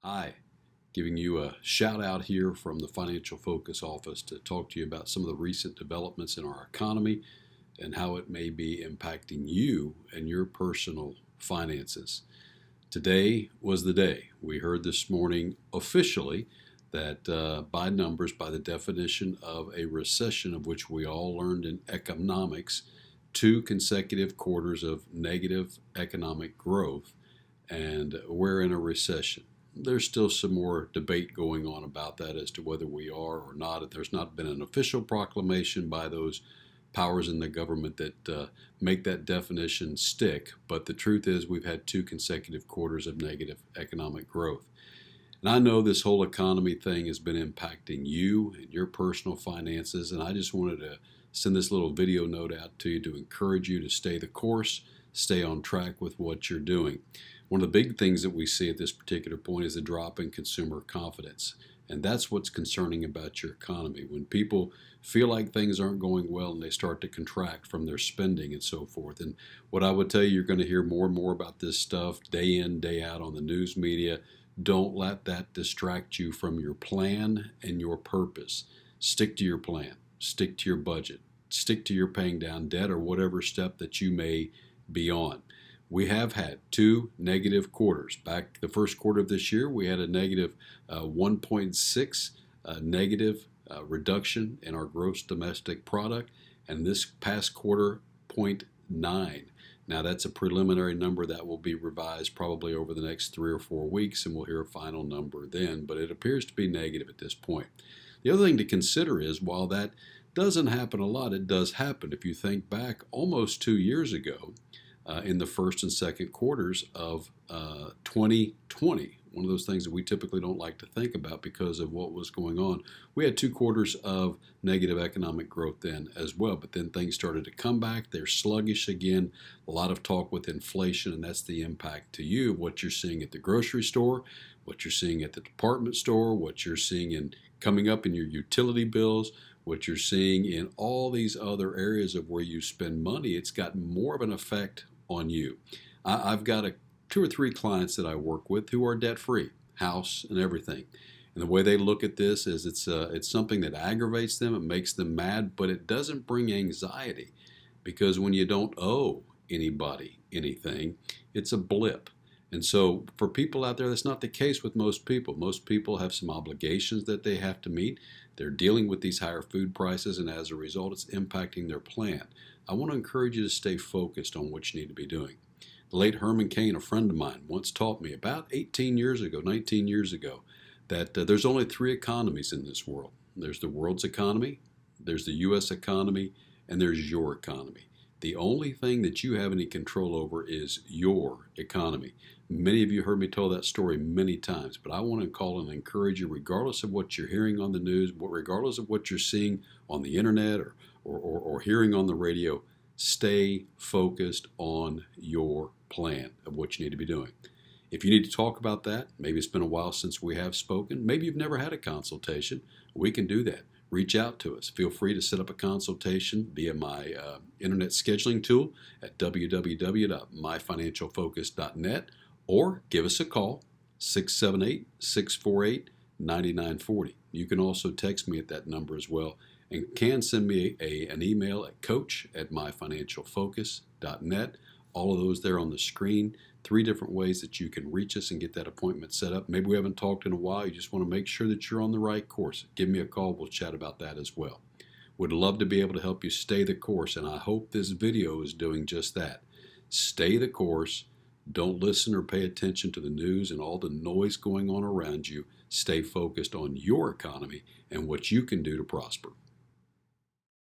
Hi, giving you a shout out here from the Financial Focus office to talk to you about some of the recent developments in our economy and how it may be impacting you and your personal finances. Today was the day. We heard this morning officially that by numbers, by the definition of a recession, of which we all learned in economics, 2 consecutive quarters of negative economic growth, and we're in a recession. There's still some more debate going on about that as to whether we are or not. There's not been an official proclamation by those powers in the government that make that definition stick, but the truth is we've had 2 consecutive quarters of negative economic growth. And I know this whole economy thing has been impacting you and your personal finances, and I just wanted to send this little video note out to you to encourage you to stay the course, stay on track with what you're doing. One of the big things that we see at this particular point is a drop in consumer confidence. And that's what's concerning about your economy. When people feel like things aren't going well and they start to contract from their spending and so forth. And what I would tell you, you're going to hear more and more about this stuff day in, day out on the news media. Don't let that distract you from your plan and your purpose. Stick to your plan, stick to your budget, stick to your paying down debt or whatever step that you may be on. We have had 2 negative quarters. Back the first quarter of this year, we had a negative 1.6 negative reduction in our gross domestic product, and this past quarter, 0.9. Now, that's a preliminary number that will be revised probably over the next 3 or 4 weeks, and we'll hear a final number then, but it appears to be negative at this point. The other thing to consider is while that doesn't happen a lot, it does happen. If you think back almost 2 years ago, in the first and second quarters of 2020. One of those things that we typically don't like to think about because of what was going on. We had 2 quarters of negative economic growth then as well, but then things started to come back. They're sluggish again. A lot of talk with inflation, and that's the impact to you, what you're seeing at the grocery store, what you're seeing at the department store, what you're seeing in coming up in your utility bills, what you're seeing in all these other areas of where you spend money. It's got more of an effect on you. I've got 2 or 3 clients that I work with who are debt free, house and everything. And the way they look at this is it's something that aggravates them, it makes them mad, but it doesn't bring anxiety because when you don't owe anybody anything, it's a blip. And so for people out there, that's not the case with most people. Most people have some obligations that they have to meet. They're dealing with these higher food prices, and as a result, it's impacting their plan. I want to encourage you to stay focused on what you need to be doing. The late Herman Cain, a friend of mine, once taught me about 18 years ago, 19 years ago, that there's only 3 economies in this world. There's the world's economy, there's the U.S. economy, and there's your economy. The only thing that you have any control over is your economy. Many of you heard me tell that story many times, but I want to call and encourage you, regardless of what you're hearing on the news, regardless of what you're seeing on the internet or hearing on the radio, stay focused on your plan of what you need to be doing. If you need to talk about that, maybe it's been a while since we have spoken, maybe you've never had a consultation, we can do that. Reach out to us. Feel free to set up a consultation via my internet scheduling tool at www.myfinancialfocus.net or give us a call, 678-648-9940. You can also text me at that number as well and can send me an email at coach@myfinancialfocus.net. All of those there on the screen. 3 different ways that you can reach us and get that appointment set up. Maybe we haven't talked in a while. You just want to make sure that you're on the right course. Give me a call. We'll chat about that as well. Would love to be able to help you stay the course, and I hope this video is doing just that. Stay the course. Don't listen or pay attention to the news and all the noise going on around you. Stay focused on your economy and what you can do to prosper.